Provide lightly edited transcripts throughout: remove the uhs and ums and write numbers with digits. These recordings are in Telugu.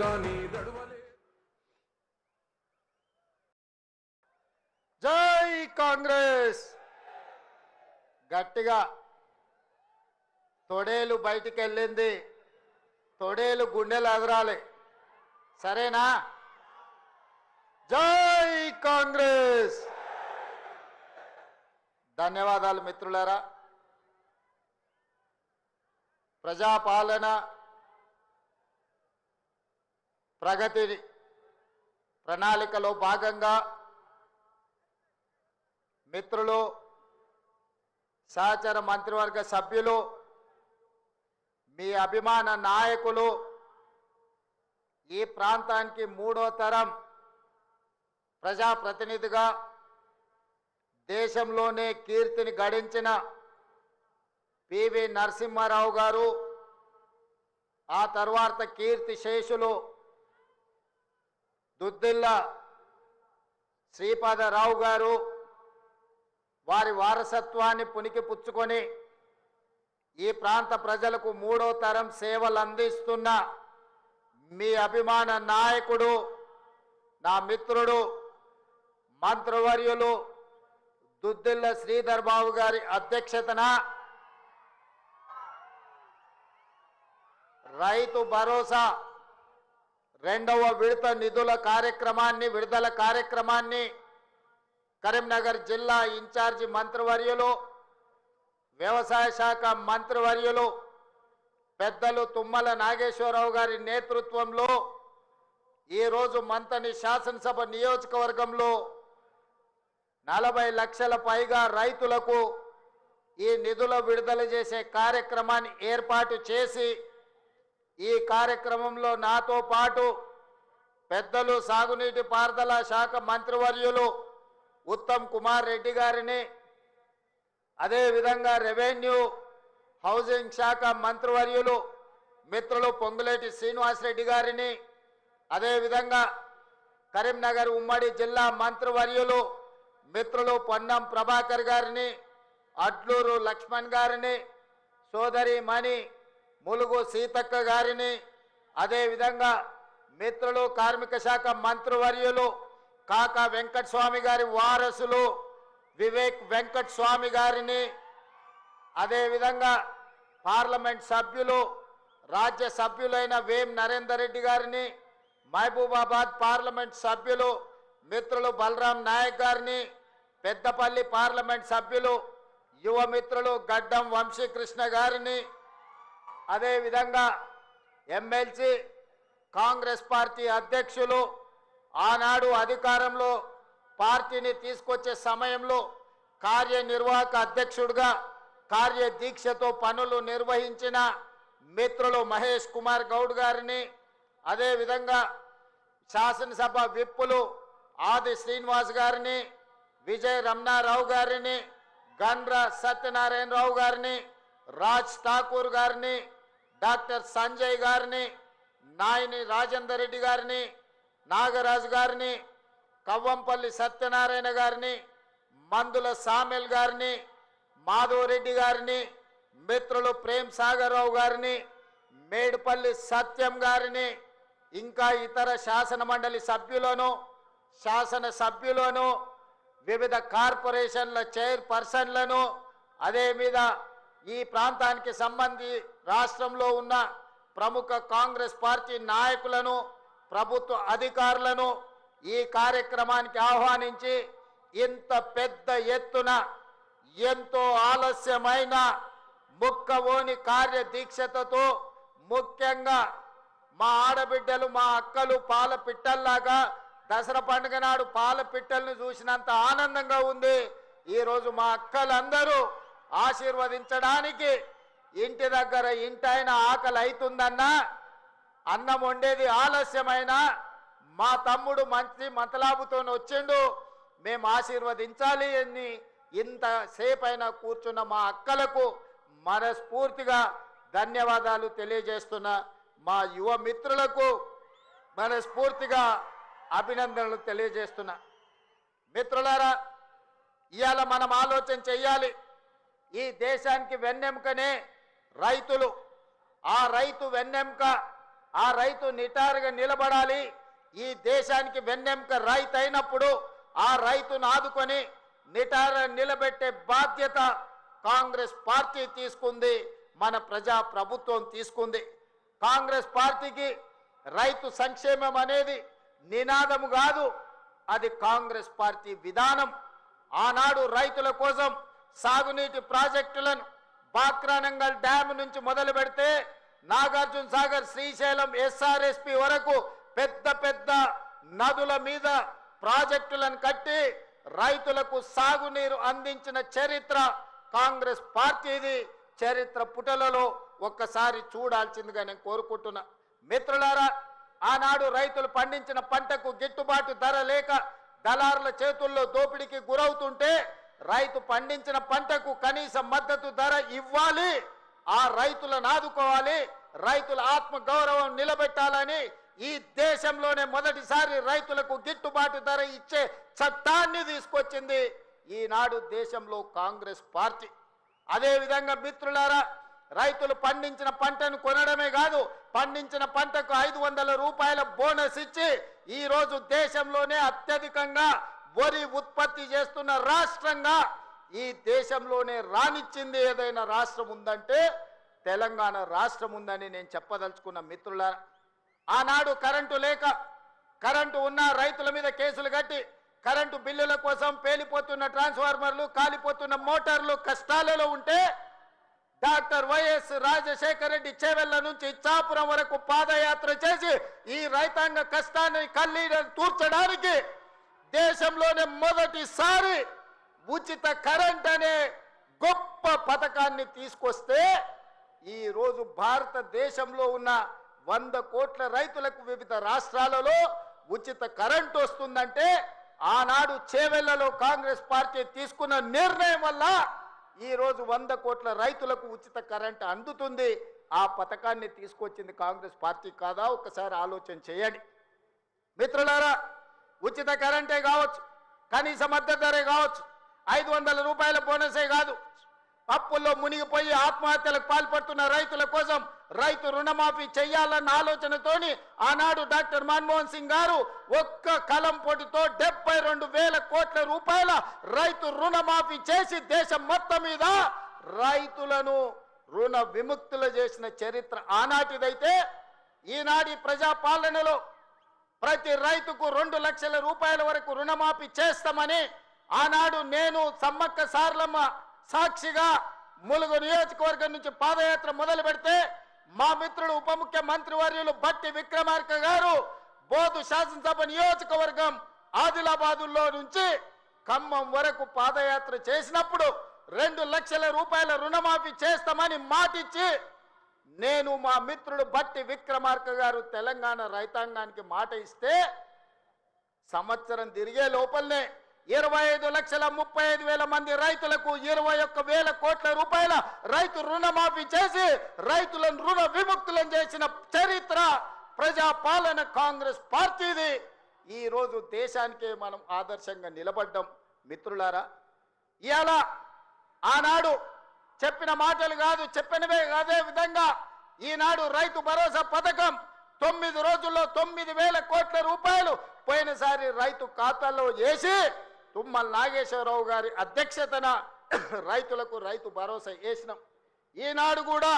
గాని దడవలే. జై కాంగ్రెస్. గట్టిగా తొడేలు బయటికి వెళ్ళింది, తొడేలు గుండెలు ఎదరాలి, సరేనా? జై కాంగ్రెస్. ధన్యవాదాలు మిత్రులారా. ప్రజాపాలన ప్రగతి ప్రణాళికలో భాగంగా మిత్రులు, సహచర మంత్రివర్గ సభ్యులు, మీ అభిమాన నాయకులు, ఈ ప్రాంతానికి మూడో తరం ప్రజాప్రతినిధిగా దేశంలోనే కీర్తిని గడించిన పివి నరసింహారావు గారు, ఆ తర్వాత కీర్తి శేషులు దుద్దిల్ల శ్రీపాదరావు గారు, వారి వారసత్వాన్ని పుణికిపుచ్చుకొని ఈ ప్రాంత ప్రజలకు మూడో తరం సేవలు అందిస్తున్న మీ అభిమాన నాయకుడు, నా మిత్రుడు, మంత్రివర్యులు దుద్దిల్ల శ్రీధర్ బాబు గారి అధ్యక్షతన రైతు భరోసా రెండవ విడతల కార్యక్రమాన్ని కరీంనగర్ జిల్లా ఇన్ఛార్జి మంత్రివర్యులు, వ్యవసాయ శాఖ మంత్రివర్యులు పెద్దలు తుమ్మల నాగేశ్వరరావు గారి నేతృత్వంలో ఈరోజు మంతని శాసనసభ నియోజకవర్గంలో 40 లక్షల పైగా రైతులకు ఈ నిధుల విడుదల చేసే కార్యక్రమాన్ని ఏర్పాటు చేసి, ఈ కార్యక్రమంలో నాతో పాటు పెద్దలు సాగునీటి పారుదల శాఖ మంత్రివర్యులు ఉత్తమ్ కుమార్ రెడ్డి గారిని, అదేవిధంగా రెవెన్యూ హౌసింగ్ శాఖ మంత్రివర్యులు మిత్రులు పొంగులేటి శ్రీనివాసరెడ్డి గారిని, అదేవిధంగా కరీంనగర్ ఉమ్మడి జిల్లా మంత్రివర్యులు మిత్రులు పొన్నం ప్రభాకర్ గారిని, అడ్లూరు లక్ష్మణ్ గారిని, సోదరి మణి ములుగు సీతక్క గారిని, అదేవిధంగా మిత్రులు కార్మిక శాఖ మంత్రివర్యులు కాకా వెంకటస్వామి గారి వారసులు వివేక్ వెంకటస్వామి గారిని, అదేవిధంగా పార్లమెంట్ సభ్యులు రాజ్య సభ్యులైన వేం నరేందర్ రెడ్డి గారిని, మహబూబాబాద్ పార్లమెంట్ సభ్యులు మిత్రులు బలరాం నాయక్ గారిని, పెద్దపల్లి పార్లమెంట్ సభ్యులు యువ మిత్రులు గడ్డం వంశీకృష్ణ గారిని, అదేవిధంగా ఎమ్మెల్సీ కాంగ్రెస్ పార్టీ అధ్యక్షులు ఆనాడు అధికారంలో పార్టీని తీసుకొచ్చే సమయంలో కార్యనిర్వాహక అధ్యక్షుడిగా కార్యదీక్షతో పనులు నిర్వహించిన మిత్రులు మహేష్ కుమార్ గౌడ్ గారిని, అదేవిధంగా శాసనసభ విప్పులు ఆది శ్రీనివాస్ గారిని, విజయ్ రమణారావు గారిని, గండ్ర సత్యనారాయణరావు గారిని, రాజ్ ఠాకూర్ గారిని, డాక్టర్ సంజయ్ గారిని, నాయని రాజేందర్ రెడ్డి గారిని, నాగరాజు గారిని, కవ్వంపల్లి సత్యనారాయణ గారిని, మందుల సామెల్ గారిని, మాధవరెడ్డి గారిని, మిత్రులు ప్రేమ్ సాగర్ రావు గారిని, మేడుపల్లి సత్యం గారిని, ఇంకా ఇతర శాసన మండలి సభ్యులను, శాసన సభ్యులను, వివిధ కార్పొరేషన్ల చైర్పర్సన్లను, అదే మీద ఈ ప్రాంతానికి సంబంధించి రాష్ట్రంలో ఉన్న ప్రముఖ కాంగ్రెస్ పార్టీ నాయకులను, ప్రభుత్వ అధికారులను ఈ కార్యక్రమానికి ఆహ్వానించి ఇంత పెద్ద ఎత్తున ఎంతో ఆలస్యమైన ముక్కవోని కార్యదీక్షతతో, ముఖ్యంగా మా ఆడబిడ్డలు మా అక్కలు పాల పిట్టల్లాగా దసరా పండుగ నాడు పాల పిట్టల్ని చూసినంత ఆనందంగా ఉంది. ఈరోజు మా అక్కలందరూ ఆశీర్వదించడానికి ఇంటి దగ్గర ఇంటైన ఆకలి అవుతుందన్నా, అన్నం వండేది ఆలస్యమైన మా తమ్ముడు మంచి మతలాబుతో వచ్చిండు, మేము ఆశీర్వదించాలి అని ఇంతసేపైనా కూర్చున్న మా అక్కలకు మనస్ఫూర్తిగా ధన్యవాదాలు తెలియజేస్తున్నా. మా యువ మిత్రులకు మనస్ఫూర్తిగా అభినందనలు తెలియజేస్తున్నా. మిత్రులారా, ఇవాళ మనం ఆలోచన చెయ్యాలి. ఈ దేశానికి వెన్నెముకనే రైతులు. ఆ రైతు వెన్నెముక ఆ రైతు నిటారుగా నిలబడాలి. ఈ దేశానికి వెన్నెముక రైతు అయినప్పుడు ఆ రైతును ఆదుకొని నిటార నిలబెట్టే బాధ్యత కాంగ్రెస్ పార్టీ తీసుకుంది, మన ప్రజా ప్రభుత్వం తీసుకుంది. కాంగ్రెస్ పార్టీకి రైతు సంక్షేమం అనేది నినాదము కాదు, అది కాంగ్రెస్ పార్టీ విధానం. ఆనాడు రైతుల కోసం సాగునీటి ప్రాజెక్టులను బాక్రానంగల్ డ్యామ్ నుంచి మొదలు పెడితే నాగార్జున సాగర్, శ్రీశైలం, ఎస్ఆర్ఎస్పి వరకు పెద్ద పెద్ద నదుల మీద ప్రాజెక్టులను కట్టి రైతులకు సాగునీరు అందించిన చరిత్ర కాంగ్రెస్ పార్టీది. చరిత్ర పుటలలో ఒక్కసారి చూడాల్సిందిగా నేను కోరుకుంటున్నా. మిత్రులారా, ఆనాడు రైతులు పండించిన పంటకు గిట్టుబాటు ధర లేక దళారుల చేతుల్లో దోపిడీకి గురవుతుంటే రైతు పండించిన పంటకు కనీస మద్దతు ధర ఇవ్వాలి, ఆ రైతులను ఆదుకోవాలి, రైతుల ఆత్మ గౌరవం నిలబెట్టాలని ఈ దేశంలోనే మొదటిసారి రైతులకు గిట్టుబాటు ధర ఇచ్చే చట్టాన్ని తీసుకొచ్చింది ఈనాడు దేశంలో కాంగ్రెస్ పార్టీ. అదేవిధంగా మిత్రులారా, రైతులు పండించిన పంటను కొనడమే కాదు, పండించిన పంటకు 500 రూపాయల బోనస్ ఇచ్చి ఈరోజు దేశంలోనే అత్యధికంగా వరి ఉత్పత్తి చేస్తున్న రాష్ట్రంగా ఈ దేశంలోనే రానిచ్చింది ఏదైనా రాష్ట్రం ఉందంటే తెలంగాణ రాష్ట్రం ఉందని నేను చెప్పదలుచుకున్న. మిత్రులారా, ఆనాడు కరెంటు లేక, కరెంటు ఉన్న రైతుల మీద కేసులు కట్టి కరెంటు బిల్లుల కోసం పేలిపోతున్న ట్రాన్స్ఫార్మర్లు, కాలిపోతున్న మోటార్లు కష్టాలలో ఉంటే డాక్టర్ వైఎస్ రాజశేఖర రెడ్డి చేవెళ్ల నుంచి ఇచ్చాపురం వరకు పాదయాత్ర చేసి ఈ రైతాంగ కష్టాన్ని కన్నీళ్లను తూర్చడానికి దేశంలోనే మొదటిసారి ఉచిత కరెంట్ అనే గొప్ప పథకాన్ని తీసుకొస్తే ఈ రోజు భారతదేశంలో ఉన్న 100 కోట్ల రైతులకు వివిధ రాష్ట్రాలలో ఉచిత కరెంట్ వస్తుందంటే ఆనాడు చేవెళ్లలో కాంగ్రెస్ పార్టీ తీసుకున్న నిర్ణయం వల్ల ఈ రోజు 100 కోట్ల రైతులకు ఉచిత కరెంట్ అందుతుంది. ఆ పథకాన్ని తీసుకొచ్చింది కాంగ్రెస్ పార్టీ కాదా? ఒక్కసారి ఆలోచన చేయండి మిత్రులారా. ఉచిత కరెంటే కావచ్చు, కనీస మద్దతు ధరే కావచ్చు, 500 రూపాయల బోనసే కాదు, అప్పుల్లో మునిగిపోయి ఆత్మహత్యలకు పాల్పడుతున్న రైతుల కోసం రైతు రుణమాఫీ చేయాలన్న ఆలోచనతోని ఆనాడు డాక్టర్ మన్మోహన్ సింగ్ గారు ఒక్క కలం పొడితో 72,000 కోట్ల రూపాయల రైతు రుణమాఫీ చేసి దేశం మొత్తం మీద రైతులను రుణ విముక్తులు చేసిన చరిత్ర ఆనాటిదైతే ఈనాటి ప్రజాపాలనలో ప్రతి రైతుకు 2 లక్షల రూపాయల వరకు రుణమాఫీ చేస్తామని ఆనాడు నేను సమ్మక్క సారలమ్మ సాక్షిగా ములుగు నియోజకవర్గం నుంచి పాదయాత్ర మొదలు పెడితే మా మిత్రుడు ఉప ముఖ్యమంత్రి వర్యులు బట్టి విక్రమార్క గారు బోధు శాసనసభ నియోజకవర్గం ఆదిలాబాదులో నుంచి ఖమ్మం వరకు పాదయాత్ర చేసినప్పుడు 2 లక్షల రూపాయల రుణమాఫీ చేస్తామని మాటిచ్చి నేను మా మిత్రుడు బట్టి విక్రమార్క గారు తెలంగాణ రైతాంగానికి మాట ఇస్తే సంవత్సరం తిరిగే లోపలనే 25,35,000 మంది రైతులకు 21,000 కోట్ల రూపాయల రైతు రుణమాఫీ చేసి రైతులను రుణ విముక్తులను చేసిన చరిత్ర ప్రజాపాలన కాంగ్రెస్ పార్టీది. ఈ రోజు దేశానికే మనం ఆదర్శంగా నిలబడ్డాం. మిత్రులారా, ఇవాళ ఆనాడు చెప్పిన మాటలు కాదు, చెప్పినవే అదే విధంగా ఈనాడు రైతు భరోసా పథకం 9 రోజుల్లో 9,000 కోట్ల రూపాయలు పోయినసారి రైతు ఖాతాలో వేసి తుమ్మల నాగేశ్వరరావు గారి అధ్యక్షతన రైతులకు రైతు భరోసా వేసినాం. ఈనాడు కూడా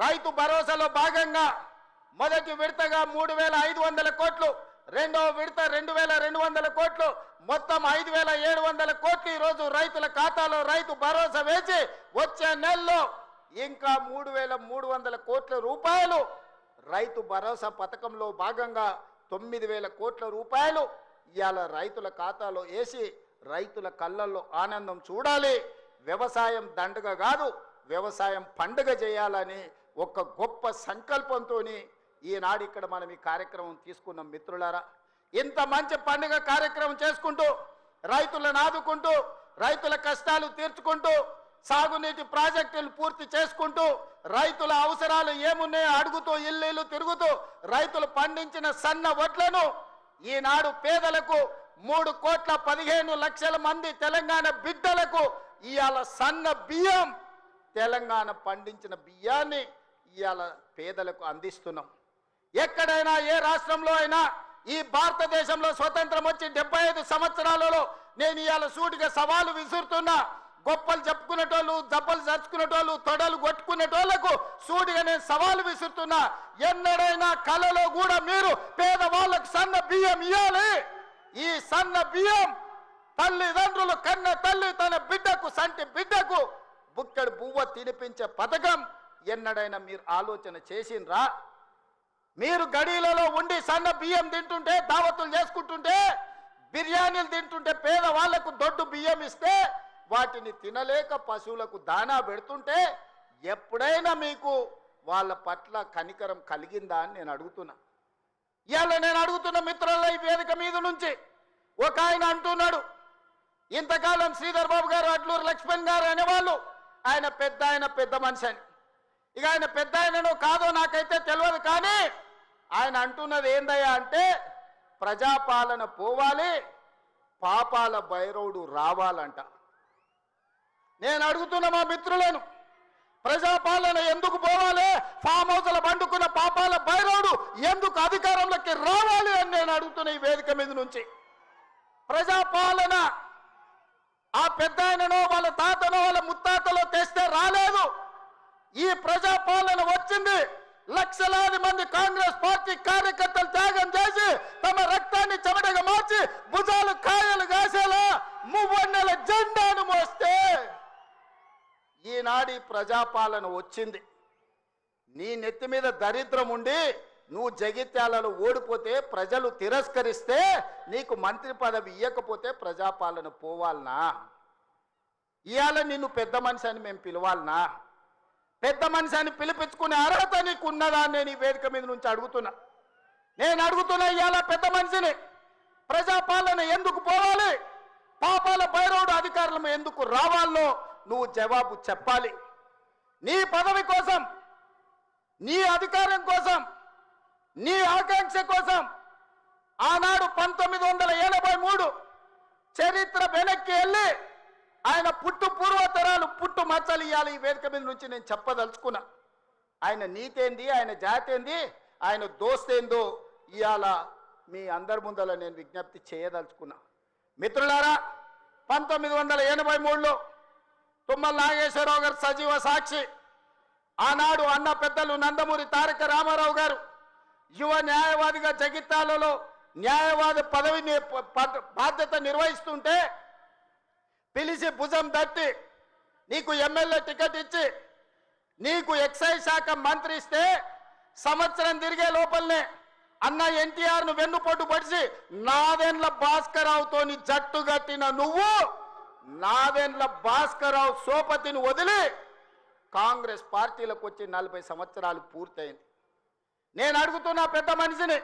రైతు భరోసాలో భాగంగా మొదటి విడతగా 3,500 కోట్లు, రెండవ విడత 2,200 కోట్లు, మొత్తం 5,700 కోట్లు ఈరోజు రైతుల ఖాతాలో రైతు భరోసా వేసి వచ్చే నెలలో ఇంకా 3,300 కోట్ల రూపాయలు రైతు భరోసా పథకంలో భాగంగా 9,000 కోట్ల రూపాయలు ఇవాళ రైతుల ఖాతాలో వేసి రైతుల కళ్ళల్లో ఆనందం చూడాలి. వ్యవసాయం దండగ కాదు, వ్యవసాయం పండుగ చేయాలని ఒక గొప్ప సంకల్పంతో ఈనాడు ఇక్కడ మనం ఈ కార్యక్రమం తీసుకున్నాం. మిత్రులారా, ఇంత మంచి పండుగ కార్యక్రమం చేసుకుంటూ రైతులను ఆదుకుంటూ రైతుల కష్టాలు తీర్చుకుంటూ సాగునీటి ప్రాజెక్టులు పూర్తి చేసుకుంటూ రైతుల అవసరాలు ఏమున్నాయో అడుగుతూ ఇల్లు తిరుగుతూ రైతులు పండించిన సన్న వడ్లను ఈనాడు పేదలకు 3,15,00,000 మంది తెలంగాణ బిడ్డలకు ఇవాళ సన్న బియ్యం తెలంగాణ పండించిన బియ్యాన్ని ఇవాళ పేదలకు అందిస్తున్నాం. ఎక్కడైనా ఏ రాష్ట్రంలో అయినా ఈ భారతదేశంలో స్వతంత్రం వచ్చి 75 సంవత్సరాలలో నేను ఇవాళ సూటిగా సవాలు విసురుతున్నా. గొప్పలు చెప్పుకునేటోళ్ళు, జబ్బలు చచ్చుకునేటోళ్ళు, తొడలు కొట్టుకునేటోళ్లకు సూటిగా నేను సవాలు విసురుతున్నా. ఎన్నడైనా కలలో కూడా మీరు పేదవాళ్ళకు సన్న బియ్యం ఇవ్వాలి. ఈ సన్న బియ్యం తల్లిదండ్రులు కన్న తల్లి తన బిడ్డకు, సంటి బిడ్డకు బుక్కెడు బువ్వ తినిపించే పథకం ఎన్నడైనా మీరు ఆలోచన చేసిండ్రా? మీరు గడీలలో ఉండి సన్న బియ్యం తింటుంటే, దావతులు చేసుకుంటుంటే, బిర్యానీలు తింటుంటే, పేదవాళ్లకు దొడ్డు బియ్యం ఇస్తే వాటిని తినలేక పశువులకు దానా పెడుతుంటే ఎప్పుడైనా మీకు వాళ్ళ పట్ల కనికరం కలిగిందా అని నేను అడుగుతున్నా. ఇవాళ నేను అడుగుతున్న మిత్రుల ఈ వేదిక మీద నుంచి ఒక ఆయన అంటున్నాడు, ఇంతకాలం శ్రీధర్ బాబు గారు, అట్లూరు లక్ష్మణ్ గారు అనేవాళ్ళు ఆయన పెద్ద మనిషి అని. ఇక ఆయన పెద్ద ఆయనను కాదో నాకైతే తెలియదు, కానీ ఆయన అంటున్నది ఏందయ్యా అంటే ప్రజాపాలన పోవాలి, పాపాల భైరవుడు రావాలంట. నేను అడుగుతున్న మా మిత్రులను, ప్రజాపాలన ఎందుకు పోవాలి? ఫామ్ హౌస్ల పండుకున్న పాపాల భైరవుడు ఎందుకు అధికారంలోకి రావాలి అని నేను అడుగుతున్న ఈ వేదిక మీద నుంచి. ప్రజాపాలన ఆ పెద్ద ఆయననో వాళ్ళ తాతనో వాళ్ళ ముత్తాతలో తెస్తే రాలేదు. ఈ ప్రజాపాలన వచ్చింది లక్షలాది మంది కాంగ్రెస్ పార్టీ కార్యకర్తలు త్యాగం చేసి తమ రక్తాన్ని చెమటగా మార్చి భుజాలు కాయలు కాసేలా మువ్వన్నెల జెండాను మోస్తే ఈనాడి ప్రజాపాలన వచ్చింది. నీ నెత్తి మీద దరిద్రం ఉండి నువ్వు జగిత్యాలలో ఓడిపోతే, ప్రజలు తిరస్కరిస్తే, నీకు మంత్రి పదవి ఇవ్వకపోతే ప్రజాపాలన పోవాలనా? ఇవాళ నిన్ను పెద్ద మనిషి అని మేము పిలవాలనా? పెద్ద మనిషి అని పిలిపించుకునే అర్హత నీకు ఉన్నదా అని నేను ఈ వేదిక మీద నుంచి అడుగుతున్నా. నేను అడుగుతున్నా, ఇవాళ పెద్ద మనిషిని ప్రజాపాలన ఎందుకు పోవాలి, పాపాల భైరవుడు అధికారులు ఎందుకు రావాలో నువ్వు జవాబు చెప్పాలి. నీ పదవి కోసం, నీ అధికారం కోసం, నీ ఆకాంక్ష కోసం ఆనాడు 1983 చరిత్ర వెనక్కి వెళ్ళి ఆయన పుట్టు పూర్వతరాలు పుట్టు మచ్చలు ఇవ్వాలి. ఈ వేదిక మీద నుంచి నేను చెప్పదలుచుకున్నా. ఆయన నీతేంది, ఆయన జాతేంది, ఆయన దోస్తేందో ఇవాళ మీ అందరి ముందర నేను విజ్ఞప్తి చేయదలుచుకున్నా. మిత్రులారా, 1983లో తుమ్మల నాగేశ్వరరావు గారు సజీవ సాక్షి. ఆనాడు అన్న పెద్దలు నందమూరి తారక రామారావు గారు యువ న్యాయవాదిగా జగిత్యాలలో న్యాయవాది పదవిని బాధ్యత నిర్వహిస్తుంటే పిలిచి భుజం తట్టి నీకు ఎమ్మెల్యే టికెట్ ఇచ్చి నీకు ఎక్సైజ్ శాఖ మంత్రి ఇస్తే సంవత్సరం తిరిగే లోపలనే అన్న ఎన్టీఆర్ను వెన్నుపోటు పడిచి నాదెండ్ల భాస్కరరావుతోని జట్టు కట్టిన నువ్వు నాదెండ్ల భాస్కరరావు సోపతిని వదిలి కాంగ్రెస్ పార్టీలకు వచ్చి 40 సంవత్సరాలు పూర్తయింది. నేను అడుగుతున్నా పెద్ద మనిషిని,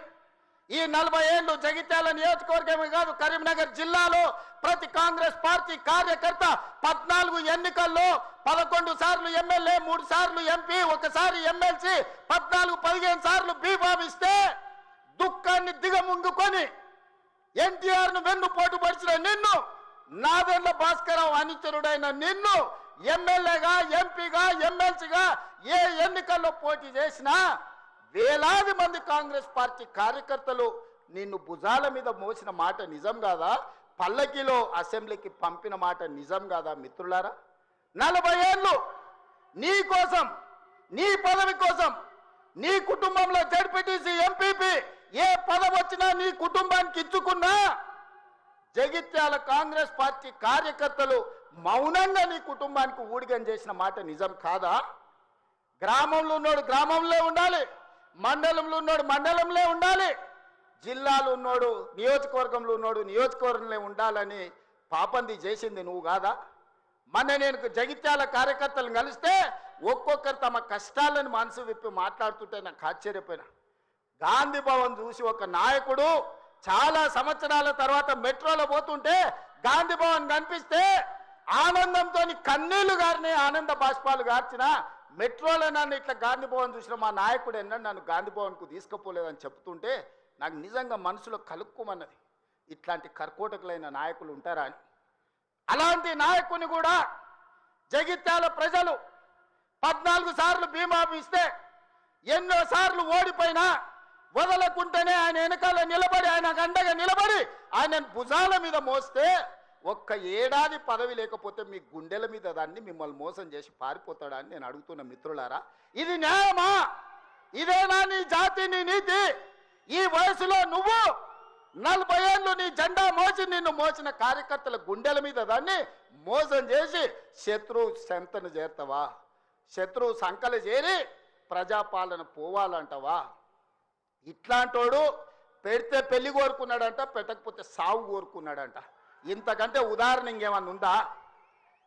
ఈ 40 ఏళ్ళు జగిత్యాల నియోజకవర్గమే కాదు కరీంనగర్ జిల్లాలో ప్రతి కాంగ్రెస్ పార్టీ కార్యకర్త 14 ఎన్నికల్లో 11 సార్లు ఎమ్మెల్యే, 3 సార్లు ఎంపీ, 1 సారి ఎమ్మెల్సీ, 14-15 సార్లు బీఫామ్ ఇస్తే దుఃఖాన్ని దిగముంగుకొని ఎన్టీఆర్ను వెన్నుపోటు పడిచిన నిన్ను, నాదెండ్ల భాస్కరరావు అనుచరుడైన నిన్ను ఎమ్మెల్యేగా, ఎంపీగా, ఎమ్మెల్సీగా ఏ ఎన్నికల్లో పోటీ చేసినా వేలాది మంది కాంగ్రెస్ పార్టీ కార్యకర్తలు నిన్ను భుజాల మీద మోసిన మాట నిజం కాదా? పల్లకిలో అసెంబ్లీకి పంపిన మాట నిజం కాదా? మిత్రులారా, 40 ఏళ్ళు నీ కోసం, నీ పదవి కోసం, నీ కుటుంబంలో జడ్పీటీసీ, ఎంపీపీ ఏ పదవి వచ్చినా నీ కుటుంబానికి ఇచ్చుకున్నా జగిత్యాల కాంగ్రెస్ పార్టీ కార్యకర్తలు మౌనంగా నీ కుటుంబానికి ఊడిగం చేసిన మాట నిజం కాదా? గ్రామంలో ఉన్నోడు గ్రామంలో ఉండాలి, మండలంలో ఉన్నోడు మండలంలో ఉండాలి, జిల్లాలో ఉన్నోడు నియోజకవర్గంలో ఉన్నోడు నియోజకవర్గంలో ఉండాలని పాపంది చేసింది నువ్వు కాదా? మొన్న నేను జగిత్యాల కార్యకర్తలను కలిస్తే ఒక్కొక్కరు తమ కష్టాలను మనసు విప్పి మాట్లాడుతుంటే నాకు ఆశ్చర్యపోయినా. గాంధీ భవన్ చూసి ఒక నాయకుడు చాలా సంవత్సరాల తర్వాత మెట్రోలో పోతుంటే గాంధీ భవన్ కనిపిస్తే ఆనందంతో కన్నీళ్లు గారిని ఆనంద బాష్పాలు గార్చిన మెట్రోలో నన్ను ఇట్లా గాంధీ భవన్ చూసిన మా నాయకుడు ఎన్నడూ నన్ను గాంధీ భవన్కు తీసుకుపోలేదని చెప్తుంటే నాకు నిజంగా మనసులో కలుక్కుమన్నది. ఇట్లాంటి కర్కోటకులైన నాయకులు ఉంటారా అని. అలాంటి నాయకుని కూడా జగిత్యాల ప్రజలు 14 సార్లు బీమా ఇస్తే ఎన్నో సార్లు ఓడిపోయినా వదలకుంటేనే ఆయన వెనకాల నిలబడి ఆయన అండగా నిలబడి ఆయన భుజాల మీద మోస్తే ఒక్క ఏడాది పదవి లేకపోతే మీ గుండెల మీద దాన్ని మిమ్మల్ని మోసం చేసి పారిపోతాడా అని నేను అడుగుతున్న మిత్రులారా, ఇది న్యాయమా? ఇదేనా నీ జాతి, నీ నీతి? ఈ వయసులో నువ్వు 40 ఏళ్ళు నీ జెండా మోసి నిన్ను మోసిన కార్యకర్తల గుండెల మీద దాన్ని మోసం చేసి శత్రువు సెంతను చేరుతావా? శత్రువు సంకలు చేరి ప్రజాపాలన పోవాలంటవా? ఇట్లాంటోడు పెడితే పెళ్లి కోరుకున్నాడంట, పెట్టకపోతే సావు కోరుకున్నాడంట. ఇంతకంటే ఉదాహరణ ఇంకేమన్నా ఉందా?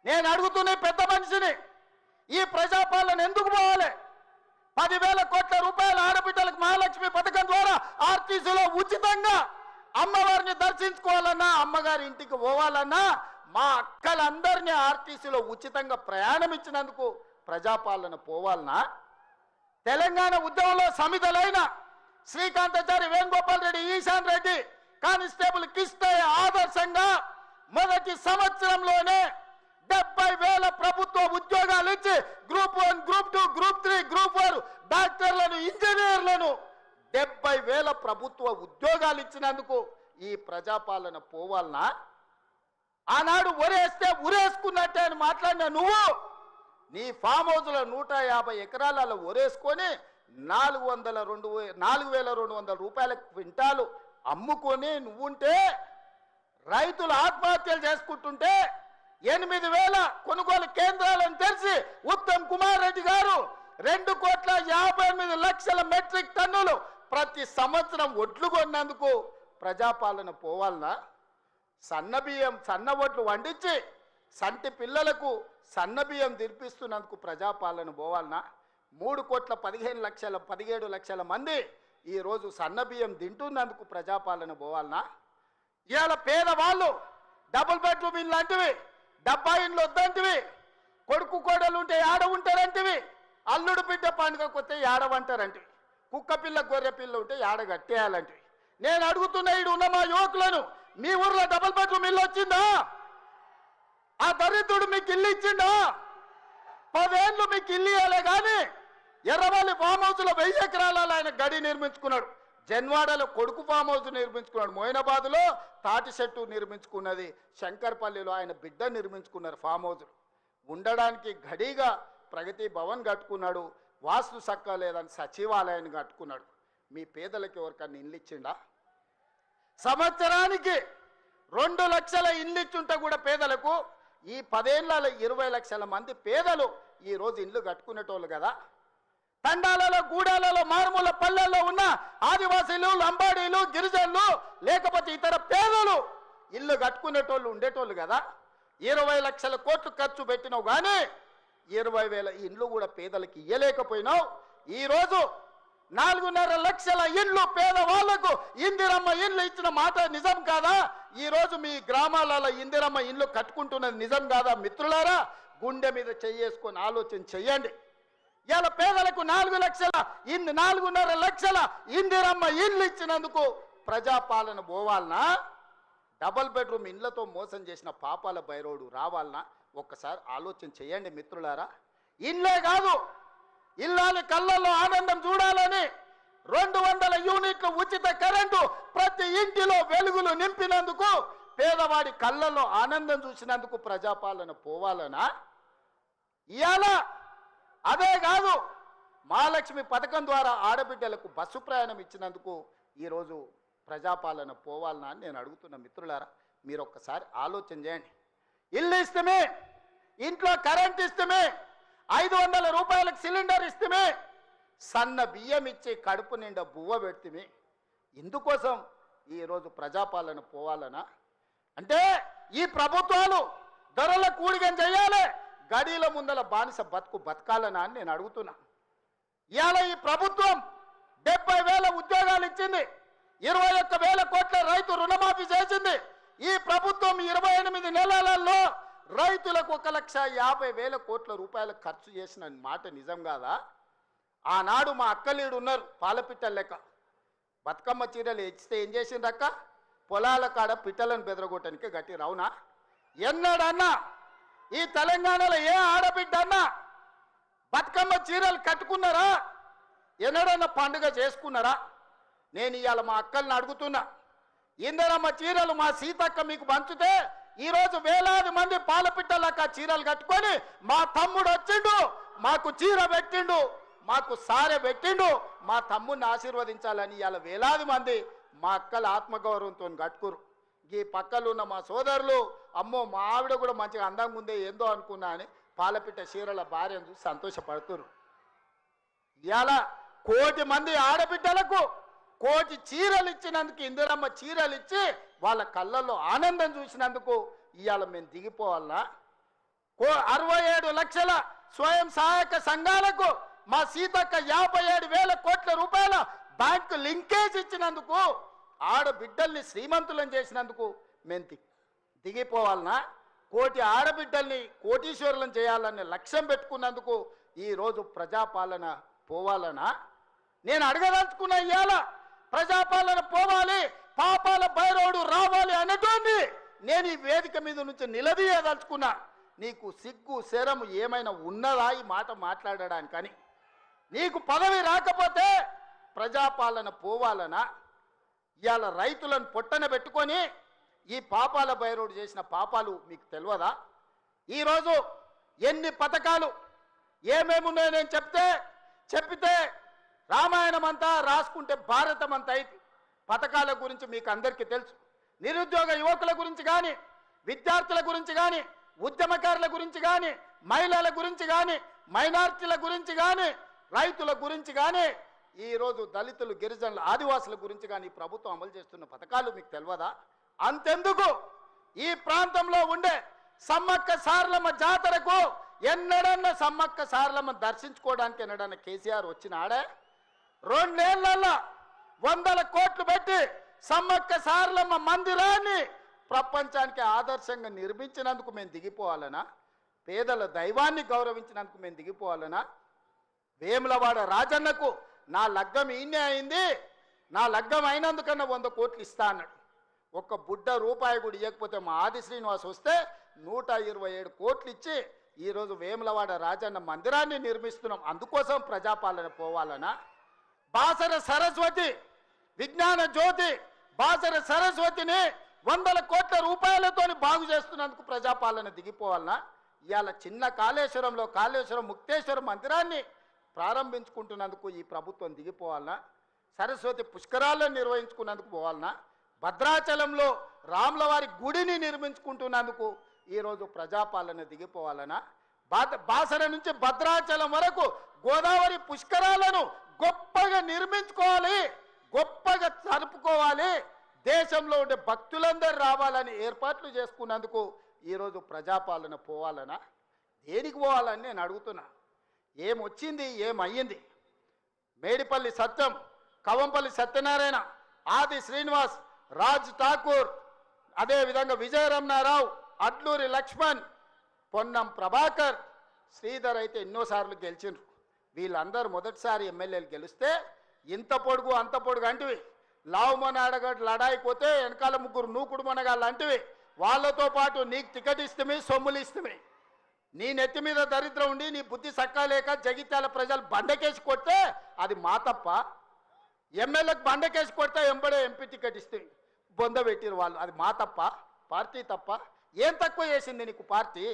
నేను అడుగుతున్న పెద్ద మనిషిని, ఈ ప్రజాపాలన ఎందుకు పోవాలి? 10,000 కోట్ల రూపాయల ఆడబిడ్డలకు మహాలక్ష్మి పథకం ద్వారా ఆర్టీసీలో ఉచితంగా అమ్మవారిని దర్శించుకోవాలన్నా, అమ్మగారి ఇంటికి పోవాలన్నా, మా అక్కలందరినీ ఆర్టీసీలో ఉచితంగా ప్రయాణం ఇచ్చినందుకు ప్రజాపాలన పోవాలన్నా? తెలంగాణ ఉద్యమంలో సమిధలైన శ్రీకాంతాచారి, వేణుగోపాల్ రెడ్డి, ఈశాన్ రెడ్డి కానిస్టేబుల్ కిష్టయ్య ఆదర్శంగా మొదటి సంవత్సరంలోనే 70,000 ప్రభుత్వ ఉద్యోగాలు ఇచ్చి గ్రూప్ 1, గ్రూప్ 2, గ్రూప్ 3, గ్రూప్ 4 డాక్టర్లను, ఇంజనీర్లను 70,000 ప్రభుత్వ ఉద్యోగాలు ఇచ్చినందుకు ఈ ప్రజాపాలన పోవాలనా? ఆనాడు ఒరేస్తే ఉరేసుకున్నట్టే అని మాట్లాడిన నువ్వు నీ ఫామ్ హౌస్లో 150 ఎకరాలలో ఒరేసుకొని 4,200 రూపాయల క్వింటాలు అమ్ముకొని నువ్వుంటే, రైతులు ఆత్మహత్యలు చేసుకుంటుంటే 8,000 కొనుగోలు కేంద్రాలను తెరిచి ఉత్తమ్ కుమార్ రెడ్డి గారు 2,58,00,000 మెట్రిక్ టన్నులు ప్రతి సంవత్సరం ఒడ్లు కొన్నందుకు ప్రజాపాలన పోవాలనా? సన్నబియ్యం, సన్న ఒడ్లు వండించి సంటి పిల్లలకు సన్నబియ్యం తినిపిస్తున్నందుకు ప్రజాపాలన పోవాలనా? 3,15,00,000 17 లక్షల మంది ఈరోజు సన్నబియ్యం తింటున్నందుకు ప్రజాపాలన పోవాలనా? ఇవాళ పేదవాళ్ళు డబుల్ బెడ్రూమ్ ఇల్లు అంటివి, డబ్బా ఇండ్లు వద్దంటివి, కొడుకు కోడలు ఉంటే ఏడ ఉంటారంటివి, అల్లుడు బిడ్డ పండుగ కొత్తే ఏడవంటారంటివి, కుక్క పిల్ల గొర్రె పిల్ల ఉంటే ఏడ కట్టేయాలంటివి. నేను అడుగుతున్న ఈడు ఉన్న మా యువకులను, మీ ఊర్లో డబుల్ బెడ్రూమ్ ఇల్లు వచ్చిందా? ఆ దరిద్రుడు మీకు ఇల్లు ఇచ్చిండా? 10 ఏళ్ళు మీకు ఇల్లు ఇవ్వలే కానీ ఎర్రవల్లి ఫామ్ హౌస్లో 1000 ఎకరాలలో ఆయన గడి నిర్మించుకున్నాడు. జన్వాడలో కొడుకు ఫామ్ హౌస్ నిర్మించుకున్నాడు. మోయినాబాద్లో తాటి చెట్టు నిర్మించుకున్నది. శంకర్పల్లిలో ఆయన బిడ్డ నిర్మించుకున్నారు ఫామ్ హౌస్. ఉండడానికి గడిగా ప్రగతి భవన్ కట్టుకున్నాడు. వాస్తు సక్క లేదని సచివాలయాన్ని కట్టుకున్నాడు. మీ పేదలకు ఎవరికన్నా ఇల్లు ఇచ్చిండా? సంవత్సరానికి 2 లక్షల ఇల్లు ఇచ్చుంటే కూడా పేదలకు ఈ 10 ఏళ్లలో 20 లక్షల మంది పేదలు ఈరోజు ఇల్లు కట్టుకునేటోళ్ళు కదా. తండాలలో, గూడాలలో, మారుమూల పల్లెల్లో ఉన్న ఆదివాసీలు, లంబాడీలు, గిరిజనులు లేకపోతే ఇతర పేదలు ఇల్లు కట్టుకునేటోళ్ళు ఉండేటోళ్ళు కదా. 20 లక్షల కోట్లు ఖర్చు పెట్టినావు కానీ 20,000 ఇండ్లు కూడా పేదలకు ఇయ్యలేకపోయినావు. ఈరోజు 4.5 లక్షల ఇండ్లు పేదవాళ్లకు ఇందిరమ్మ ఇండ్లు ఇచ్చిన మాట నిజం కాదా? ఈరోజు మీ గ్రామాలలో ఇందిరమ్మ ఇండ్లు కట్టుకుంటున్నది నిజం కాదా? మిత్రులారా, గుండె మీద చెయ్యేసుకొని ఆలోచన చెయ్యండి. ఇలా పేదలకు 4.5 లక్షల ఇందిరమ్మ ఇండ్లు ఇచ్చినందుకు ప్రజాపాలన పోవాలనా? డబల్ బెడ్రూమ్ ఇండ్లతో మోసం చేసిన పాపాల బైరోడు రావాలనా? ఒక్కసారి ఆలోచన చేయండి మిత్రులారా. ఇండ్లే కాదు, ఇల్లాలి కళ్ళల్లో ఆనందం చూడాలని 200 యూనిట్ల ఉచిత కరెంటు ప్రతి ఇంటిలో వెలుగులు నింపినందుకు, పేదవాడి కళ్ళల్లో ఆనందం చూసినందుకు ప్రజాపాలన పోవాలనా? ఇవాళ అదే కాదు, మహాలక్ష్మి పథకం ద్వారా ఆడబిడ్డలకు బస్సు ప్రయాణం ఇచ్చినందుకు ఈరోజు ప్రజాపాలన పోవాలనా అని నేను అడుగుతున్న మిత్రులారా. మీరు ఒక్కసారి ఆలోచన చేయండి. ఇల్లు ఇస్తమే, ఇంట్లో కరెంట్ ఇస్తమే, 500 రూపాయలకు సిలిండర్ ఇస్తమే, సన్న బియ్యం ఇచ్చి కడుపు నిండా బువ్వ పెడితే ఇందుకోసం ఈరోజు ప్రజాపాలన పోవాలనా? అంటే ఈ ప్రభుత్వాలు ధరల కూడిగం చేయాలి, గడీల ముందల బానిస బతుకు బతకాలనా అని నేను అడుగుతున్నా. ఇవాళ ఈ ప్రభుత్వం 70,000 ఉద్యోగాలు ఇచ్చింది, 21,000 కోట్ల రైతు రుణమాఫీ చేసింది. ఈ ప్రభుత్వం 28 నెలలలో రైతులకు 1,50,000 కోట్ల రూపాయలు ఖర్చు చేసిన మాట నిజం కాదా? ఆనాడు మా అక్కలీడు ఉన్నారు, పాలపిట్టల లెక్క బతుకమ్మ చీరలు ఇచ్చితే ఏం చేసిండ్రక్క? పొలాల కాడ పిట్టలను బెదరగొట్టడానికి గట్టి రవునా? ఎన్నడన్నా ఈ తెలంగాణలో ఏ ఆడబిడ్డ అన్నా బతుకమ్మ చీరలు కట్టుకున్నారా? ఎన్నడన్నా పండుగ చేసుకున్నారా? నేను ఇవాళ మా అక్కల్ని అడుగుతున్నా, ఇందరమ్మ చీరలు మా సీతక్క మీకు పంచుతే ఈరోజు వేలాది మంది పాలపిట్టలాక చీరలు కట్టుకొని మా తమ్ముడు వచ్చిండు, మాకు చీర పెట్టిండు, మాకు సారె పెట్టిండు, మా తమ్ముడిని ఆశీర్వదించాలని ఇవాళ వేలాది మంది మా అక్కల ఆత్మగౌరవంతో కట్టుకురు. ఈ పక్కలు ఉన్న మా సోదరులు, అమ్మో మా ఆవిడ కూడా మంచిగా అందంగా ఉందే ఏందో అనుకున్నా అని పాలపిట్ట చీరల భార్యను చూసి సంతోషపడుతురు. ఇవాళ 1 కోటి మంది ఆడబిడ్డలకు 1 కోటి చీరలు ఇచ్చినందుకు, ఇందిరమ్మ చీరలు ఇచ్చి వాళ్ళ కళ్ళల్లో ఆనందం చూసినందుకు ఇవాళ మేము దిగిపోవాలనా? 67 లక్షల స్వయం సహాయక సంఘాలకు మా సీతక్క 57,000 కోట్ల రూపాయల బ్యాంకు లింకేజ్ ఇచ్చినందుకు, ఆడబిడ్డల్ని శ్రీమంతులను చేసినందుకు మేము దిగిపోవాలనా? 1 కోటి ఆడబిడ్డల్ని కోటీశ్వరులను చేయాలనే లక్ష్యం పెట్టుకున్నందుకు ఈరోజు ప్రజాపాలన పోవాలనా? నేను అడగదలుచుకున్న ఇవాళ ప్రజాపాలన పోవాలి, పాపాల భైరవుడు రావాలి అనేటోంది నేను ఈ వేదిక మీద నుంచి నిలదీయదలుచుకున్నా. నీకు సిగ్గు శరము ఏమైనా ఉన్నదా ఈ మాట మాట్లాడడానికని? నీకు పదవి రాకపోతే ప్రజాపాలన పోవాలనా? ఇవాళ రైతులను పొట్టన పెట్టుకొని ఈ పాపాల భైరవుడు చేసిన పాపాలు మీకు తెలియదా? ఈరోజు ఎన్ని పథకాలు ఏమేమి ఉన్నాయో నేను చెప్పితే రామాయణం అంతా రాసుకుంటే భారతం అంతా అయితే పథకాల గురించి మీకు అందరికీ తెలుసు. నిరుద్యోగ యువకుల గురించి కానీ, విద్యార్థుల గురించి కానీ, ఉద్యమకారుల గురించి కానీ, మహిళల గురించి కానీ, మైనార్టీల గురించి కానీ, రైతుల గురించి కానీ, ఈరోజు దళితులు, గిరిజనులు, ఆదివాసుల గురించి కానీ ప్రభుత్వం అమలు చేస్తున్న పథకాలు మీకు తెలియదా? అంతెందుకు ఈ ప్రాంతంలో ఉండే సమ్మక్క సారలమ్మ జాతరకు ఎన్నడన్నా సమ్మక్క సారలమ్మ దర్శించుకోవడానికి ఎన్నడన్నా కేసీఆర్ వచ్చినాడే? 2 ఏళ్లలో 100 కోట్లు పెట్టి సమ్మక్క సారలమ్మ మందిరాన్ని ప్రపంచానికి ఆదర్శంగా నిర్మించినందుకు మేము దిగిపోవాలనా? పేదల దైవాన్ని గౌరవించినందుకు మేము దిగిపోవాలనా? వేములవాడ రాజన్నకు నా లగ్గం ఈయనే అయింది, నా లగ్గం అయినందుకన్నా 100 కోట్లు ఇస్తా అన్నాడు. ఒక్క బుడ్డ రూపాయి కూడా ఇవ్వకపోతే మా ఆది శ్రీనివాస్ వస్తే 127 కోట్లు ఇచ్చి ఈరోజు వేములవాడ రాజన్న మందిరాన్ని నిర్మిస్తున్నాం. అందుకోసం ప్రజాపాలన పోవాలనా? బాసర సరస్వతి విజ్ఞాన జ్యోతి, బాసర సరస్వతిని 100 కోట్ల రూపాయలతోని బాగు చేస్తున్నందుకు ప్రజాపాలన దిగిపోవాలనా? ఇవాళ చిన్న కాళేశ్వరంలో కాళేశ్వరం ముక్తేశ్వర మందిరాన్ని ప్రారంభించుకుంటున్నందుకు ఈ ప్రభుత్వం దిగిపోవాలనా? సరస్వతి పుష్కరాలను నిర్వహించుకున్నందుకు పోవాలనా? భద్రాచలంలో రాములవారి గుడిని నిర్మించుకుంటున్నందుకు ఈరోజు ప్రజాపాలన దిగిపోవాలనా? బాసర నుంచి భద్రాచలం వరకు గోదావరి పుష్కరాలను గొప్పగా నిర్మించుకోవాలి, గొప్పగా జరుపుకోవాలి, దేశంలో ఉండే భక్తులందరూ రావాలని ఏర్పాట్లు చేసుకున్నందుకు ఈరోజు ప్రజాపాలన పోవాలనా? దేనికి పోవాలని నేను అడుగుతున్నా. ఏమొచ్చింది, ఏమయ్యింది? మేడిపల్లి సత్యం, కవంపల్లి సత్యనారాయణ, ఆది శ్రీనివాస్, రాజ్ ఠాకూర్, అదేవిధంగా విజయరమణారావు, అడ్లూరి లక్ష్మణ్, పొన్నం ప్రభాకర్, శ్రీధర్ అయితే ఎన్నోసార్లు గెలిచిండ్రు. వీళ్ళందరూ మొదటిసారి ఎమ్మెల్యేలు గెలిస్తే ఇంత పొడుగు అంత పొడుగు అంటివి, లావు మన అడగడు లడాయిపోతే వెనకాల 3 నూకుడు మనగాళ్ళు అంటివి. వాళ్ళతో పాటు నీకు టికెట్ ఇస్తమే, సొమ్ములు ఇస్తమే. నీ నెత్తి మీద దరిద్రం ఉండి నీ బుద్ధి సక్కాలేక జగిత్యాల ప్రజలు బండకేసి కొడితే అది మా తప్ప? ఎమ్మెల్యేకి బండకేసి కొడితే ఎంబడే ఎంపీ టికెట్ ఇస్తే బొంద పెట్టిరు వాళ్ళు, అది మా తప్ప? పార్టీ తప్ప? ఏం తక్కువ చేసింది నీకు పార్టీ?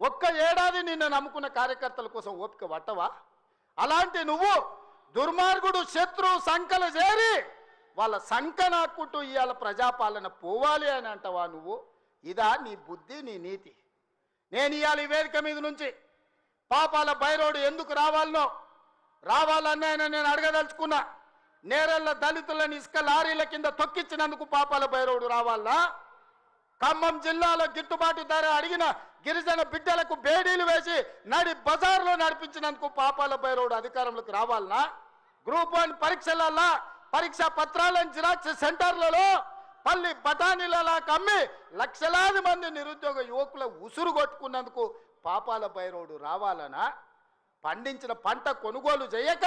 ఒక్క ఏడాది నిన్ను నమ్ముకున్న కార్యకర్తల కోసం ఓపిక పట్టవా? అలాంటి నువ్వు దుర్మార్గుడు శత్రువు సంకల చేరి వాళ్ళ సంక నాక్కుంటూ ఇవాళ ప్రజాపాలన పోవాలి అని అంటావా నువ్వు? ఇదా నీ బుద్ధి, నీ నీతి? నేను ఇవాళ ఈ వేదిక మీద నుంచి పాపాల భైరవుడు ఎందుకు రావాలన్నాయని నేను అడగదలుచుకున్నా. నేరెళ్ళ దళితులను ఇసుక లారీల కింద తొక్కించినందుకు పాపాల భైరవుడు రావాలా? ఖమ్మం జిల్లాలో గిట్టుబాటు ధర అడిగిన గిరిజన బిడ్డలకు బేడీలు వేసి నడి బజార్లో నడిపించినందుకు పాపాల భైరవుడు అధికారంలోకి రావాలనా? గ్రూప్ 1 పరీక్షలలో పరీక్షా పత్రాలను జిరాక్స్ సెంటర్లలో పల్లి బఠానీలలా కమ్మి లక్షలాది మంది నిరుద్యోగ యువకుల ఉసురు కొట్టుకున్నందుకు పాపాల భైరవుడు రావాలనా? పండించిన పంట కొనుగోలు చేయక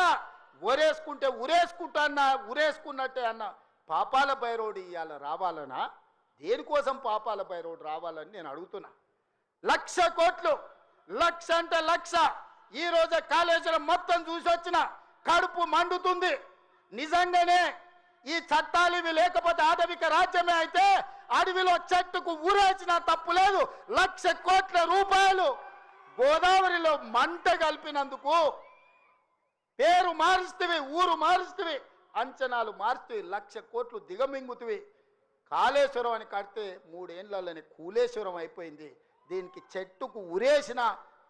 ఒరేసుకుంటే ఉరేసుకున్నట్టే అన్న పాపాల భైరవుడు ఇవాళ రావాలనా? దేనికోసం పాపాల భైరవుడు రావాలని నేను అడుగుతున్నా. 1,00,000 కోట్లు, 1,00,000 అంటే 1,00,000. ఈ రోజు కాళేశ్వరం మొత్తం చూసి వచ్చిన కడుపు మండుతుంది. నిజంగానే ఈ చట్టాలు ఇవి లేకపోతే ఆధవిక రాజ్యమే అయితే అడవిలో చెట్టుకు ఊరేసిన తప్పు లేదు. 1,00,000 కోట్ల రూపాయలు గోదావరిలో మంట కలిపినందుకు పేరు మారుస్తవి, ఊరు మారుస్తవి, అంచనాలు మారుస్తవి, 1,00,000 కోట్లు దిగమింగుతవి. కాళేశ్వరం అని కడితే 3 ఏళ్లలోనే కూలేశ్వరం అయిపోయింది. దీనికి చెట్టుకు ఉరేసిన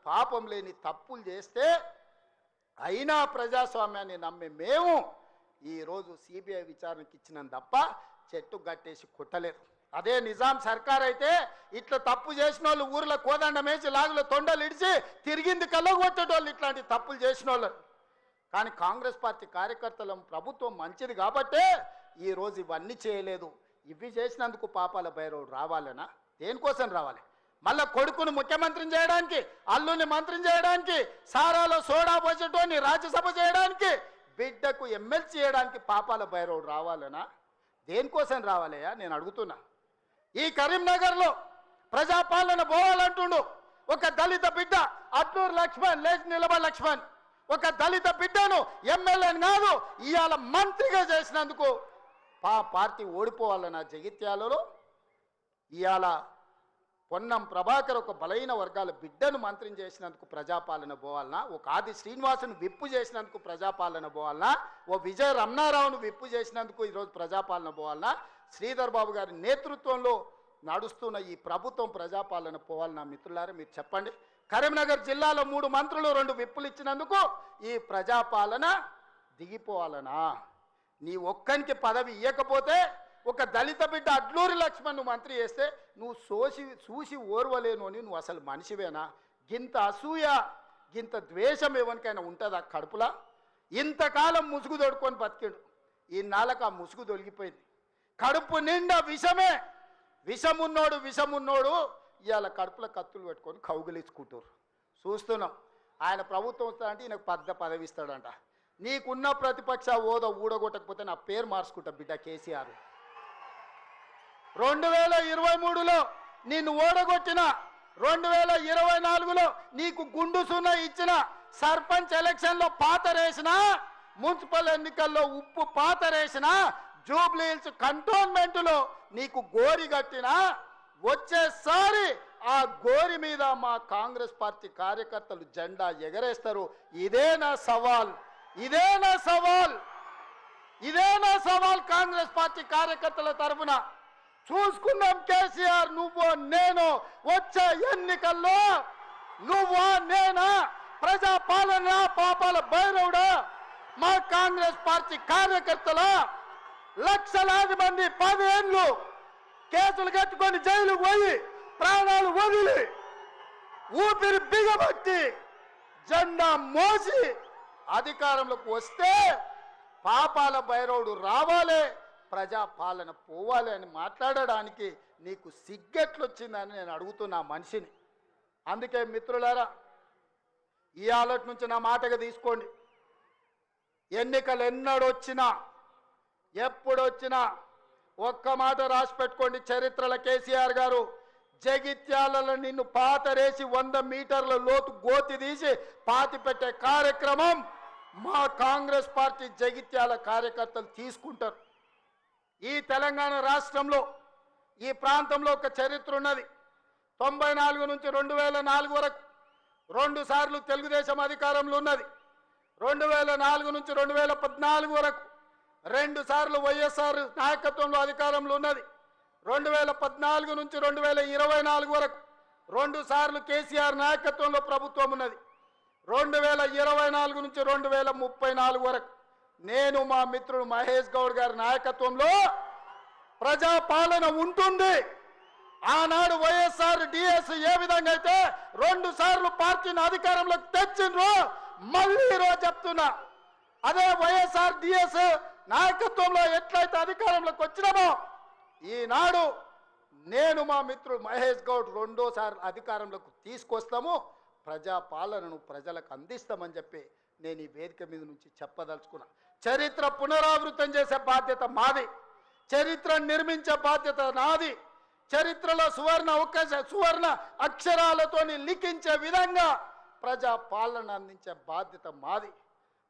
పాపం లేని తప్పులు చేస్తే అయినా ప్రజాస్వామ్యాన్ని నమ్మే మేము ఈరోజు సిబిఐ విచారణకి ఇచ్చినాం తప్ప చెట్టు గట్టేసి కొట్టలేదు. అదే నిజాం సర్కార్ అయితే ఇట్లా తప్పు చేసిన వాళ్ళు ఊర్లో కోదండం వేసి లాగులో తొండలు ఇడిచి తిరిగింది కళ్ళగొట్టేటోళ్ళు ఇట్లాంటి తప్పులు చేసిన వాళ్ళు. కానీ కాంగ్రెస్ పార్టీ కార్యకర్తల ప్రభుత్వం మంచిది కాబట్టే ఈరోజు ఇవన్నీ చేయలేదు. ఇవి చేసినందుకు పాపాల భైరవుడు రావాలనా? దేనికోసం రావాలి? మళ్ళా కొడుకును ముఖ్యమంత్రిని చేయడానికి, అల్లుని మంత్రిని చేయడానికి, సారాలో సోడా పోసేటోని రాజ్యసభ చేయడానికి, బిడ్డకు ఎమ్మెల్సీ చేయడానికి పాపాల భైరవుడు రావాలనా? దేనికోసం రావాలయ్యా నేను అడుగుతున్నా. ఈ కరీంనగర్లో ప్రజాపాలన పోవాలంటుండు ఒక దళిత బిడ్డ అట్లూరు లక్ష్మణ్, లేచి నిలబడి లక్ష్మణ్, ఒక దళిత బిడ్డను ఎమ్మెల్యేని కాదు ఇవాళ మంత్రిగా చేసినందుకు పార్టీ ఓడిపోవాలన్న జగిత్యాలలో. ఇవాళ పొన్నం ప్రభాకర్ ఒక బలైన వర్గాల బిడ్డను మంత్రిని చేసినందుకు ప్రజాపాలన పోవాలనా? ఒక ఆది శ్రీనివాసును విప్పు చేసినందుకు ప్రజాపాలన పోవాలనా? ఓ విజయ రమణారావును విప్పు చేసినందుకు ఈరోజు ప్రజాపాలన పోవాలనా? శ్రీధర్ బాబు గారి నేతృత్వంలో నడుస్తున్న ఈ ప్రభుత్వం ప్రజాపాలన పోవాలనా? మిత్రులారా మీరు చెప్పండి. కరీంనగర్ జిల్లాలో 3 మంత్రులు 2 విప్పులు ఇచ్చినందుకు ఈ ప్రజాపాలన దిగిపోవాలనా? నీ ఒక్కనికి పదవి ఇవ్వకపోతే ఒక దళిత బిడ్డ అడ్లూరి లక్ష్మణ్ మంత్రి చేస్తే నువ్వు చూసి ఓర్వలేను అని నువ్వు అసలు మనిషివేనా? గింత అసూయ, గింత ద్వేషం ఎవరికైనా ఉంటుందా కడుపులా? ఇంతకాలం ముసుగు తొడుకొని బతికాడు. ఈ నాళ్ళకు ఆ ముసుగు తొలగిపోయింది. కడుపు నిండా విషమే. విషమున్నోడు ఇవాళ కడుపులో కత్తులు పెట్టుకొని కౌగిలించుకుంటారు. చూస్తున్నాం. ఆయన ప్రభుత్వం వస్తాడంటే ఈయనకు పదవి ఇస్తాడంట. నీకున్న ప్రతిపక్ష హోదా ఊడగొట్టకపోతే నా పేరు మార్చుకుంటా బిడ్డ కేసీఆర్. 2023లో నిన్ను ఓడగొట్టిన, 2024లో నీకు గుండు సున్నా ఇచ్చిన, సర్పంచ్ ఎలక్షన్లో పాతరేసిన, మున్సిపల్ ఎన్నికల్లో ఉప్పు పాతరేసిన, జూబ్లీ హిల్స్ కంటోన్మెంట్లో నీకు గోరి కట్టిన, వచ్చేసారి ఆ గోరి మీద మా కాంగ్రెస్ పార్టీ కార్యకర్తలు జెండా ఎగరేస్తారు. ఇదే నా సవాల్ కాంగ్రెస్ పార్టీ కార్యకర్తల తరఫున. చూసుకుందాం కేసీఆర్, నువ్వు నేను వచ్చే ఎన్నికల్లో నువ్వా నేనా? ప్రజాపాలన పాపాల భైరవుడా? మా కాంగ్రెస్ పార్టీ కార్యకర్తల లక్షలాది మంది 10 ఏళ్ళు కేసులు కట్టుకొని జైలుకు పోయి ప్రాణాలు వదిలి ఊపిరి బిగబట్టి జెండా మోసి అధికారంలోకి వస్తే పాపాల భైరవుడు రావాలి, ప్రజాపాలన పోవాలి అని మాట్లాడడానికి నీకు సిగ్గెట్లొచ్చిందని నేను అడుగుతున్నా మనిషిని. అందుకే మిత్రులారా, ఈ ఆలోచన నుంచి నా మాటగా తీసుకోండి. ఎన్నికలు ఎన్నడొచ్చినా ఎప్పుడొచ్చినా ఒక్క మాట రాసి పెట్టుకోండి. చరిత్రలో కేసీఆర్ గారు జగిత్యాలలో నిన్ను పాతరేసి 100 మీటర్ల లోతు గోతి తీసి పాతి పెట్టే కార్యక్రమం మా కాంగ్రెస్ పార్టీ జగిత్యాల కార్యకర్తలు తీసుకుంటారు. ఈ తెలంగాణ రాష్ట్రంలో ఈ ప్రాంతంలో ఒక చరిత్ర ఉన్నది. 94 నుంచి 2004 వరకు 2 సార్లు తెలుగుదేశం అధికారంలో ఉన్నది. 2004 నుంచి 2014 వరకు 2 సార్లు వైఎస్ఆర్ నాయకత్వంలో అధికారంలో ఉన్నది. 2014 నుంచి 2024 వరకు 2 సార్లు కేసీఆర్ నాయకత్వంలో ప్రభుత్వం ఉన్నది. 2024 నుంచి 2034 వరకు నేను మా మిత్రుడు మహేష్ గౌడ్ గారి నాయకత్వంలో ప్రజాపాలన ఉంటుంది. ఆనాడు వైఎస్ఆర్ డిఎస్ ఏ విధంగా అయితే 2 సార్లు పార్టీని అధికారంలోకి తెచ్చిండ్రో మళ్ళీ ఈరోజు చెప్తున్నా, అదే వైఎస్ఆర్ డిఎస్ నాయకత్వంలో ఎట్లయితే అధికారంలోకి వచ్చినామో ఈనాడు నేను మా మిత్రుడు మహేష్ గౌడ్ 2వ అధికారంలోకి తీసుకొస్తాము, ప్రజాపాలనను ప్రజలకు అందిస్తామని చెప్పి నేను ఈ వేదిక మీద నుంచి చెప్పదలుచుకున్నా. చరిత్ర పునరావృతం చేసే బాధ్యత మాది, చరిత్రను నిర్మించే బాధ్యత నాది. చరిత్రలో సువర్ణ అక్షరాలతోని లిఖించే విధంగా ప్రజా పాలన అందించే బాధ్యత మాది.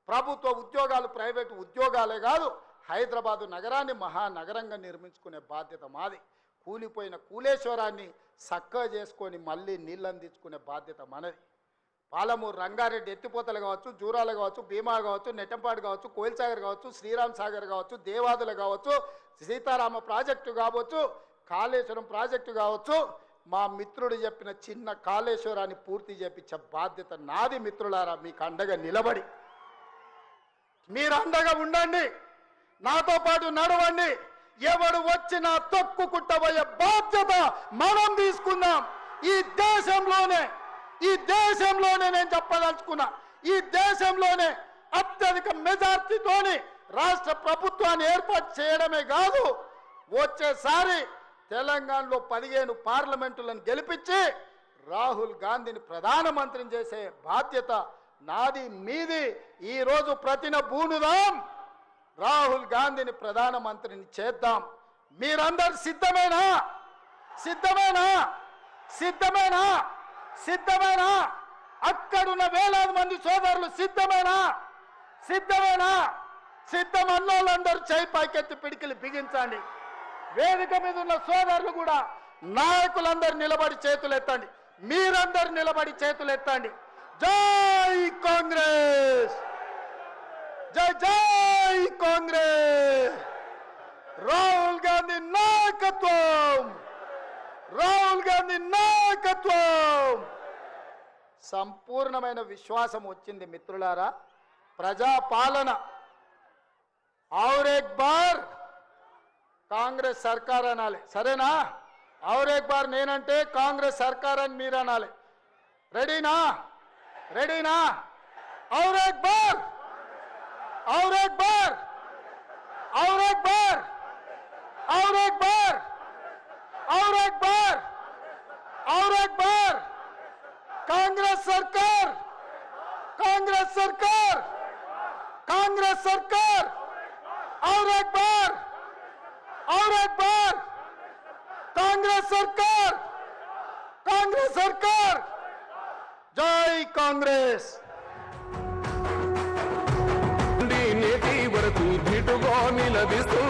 ప్రభుత్వ ఉద్యోగాలు ప్రైవేటు ఉద్యోగాలే కాదు, హైదరాబాదు నగరాన్ని మహానగరంగా నిర్మించుకునే బాధ్యత మాది. కూలిపోయిన కూలేశ్వరాన్ని చక్కగా చేసుకొని మళ్ళీ నీళ్ళు అందించుకునే బాధ్యత మనది. పాలమూరు రంగారెడ్డి ఎత్తిపోతలు కావచ్చు, జూరాలు కావచ్చు, భీమా కావచ్చు, నెట్టంపాడు కావచ్చు, కోయిల్సాగర్ కావచ్చు, శ్రీరామ్ సాగర్ కావచ్చు, దేవాదులు కావచ్చు, సీతారామ ప్రాజెక్టు కావచ్చు, కాళేశ్వరం ప్రాజెక్టు కావచ్చు, మా మిత్రుడు చెప్పిన చిన్న కాళేశ్వరాన్ని పూర్తి చేపించే బాధ్యత నాది. మిత్రులారా, మీకు అండగా నిలబడి మీరు అండగా ఉండండి, నాతో పాటు నడవండి. ఎవడు వచ్చినా తొక్కుకుంటబోయే బాధ్యత మనం తీసుకుందాం. ఈ దేశంలోనే నేను చెప్పదలుచుకున్నా, ఈ దేశంలోనే అత్యధిక మెజార్టీతోని రాష్ట్ర ప్రభుత్వాన్ని ఏర్పాటు చేయడమే కాదు, వచ్చేసారి తెలంగాణలో 15 పార్లమెంటులను గెలిపించి రాహుల్ గాంధీని ప్రధానమంత్రిని చేసే బాధ్యత నాది, మీది. ఈరోజు ప్రతిన బూనుదాం, రాహుల్ గాంధీని ప్రధానమంత్రిని చేద్దాం. మీరందరూ సిద్ధమేనా? అక్కడున్న వేలాది మంది సోదరులు సిద్ధమేనా? సిద్ధమన్నోళ్ళందరూ చేయి పైకెత్తి పిడికిలు బిగించండి. వేదిక మీద ఉన్న సోదరులు కూడా, నాయకులందరూ నిలబడి చేతులు ఎత్తండి. మీరందరూ నిలబడి చేతులు ఎత్తండి. జై కాంగ్రెస్, జై జై కాంగ్రెస్. రాహుల్ గాంధీ నాయకత్వం. సంపూర్ణమైన విశ్వాసం వచ్చింది మిత్రులారా. ప్రజాపాలన और एक बार కాంగ్రెస్ సర్కార్ అనాలి, సరేనా? और एक बार నేనంటే కాంగ్రెస్ సర్కార్ అని మీరు అనాలి. రెడీనా? और एक बार कांग्रेस सरकार और एक बार कांग्रेस सरकार. जय कांग्रेस. నేటి వరకు ధిటుగా నిలదీస్తూ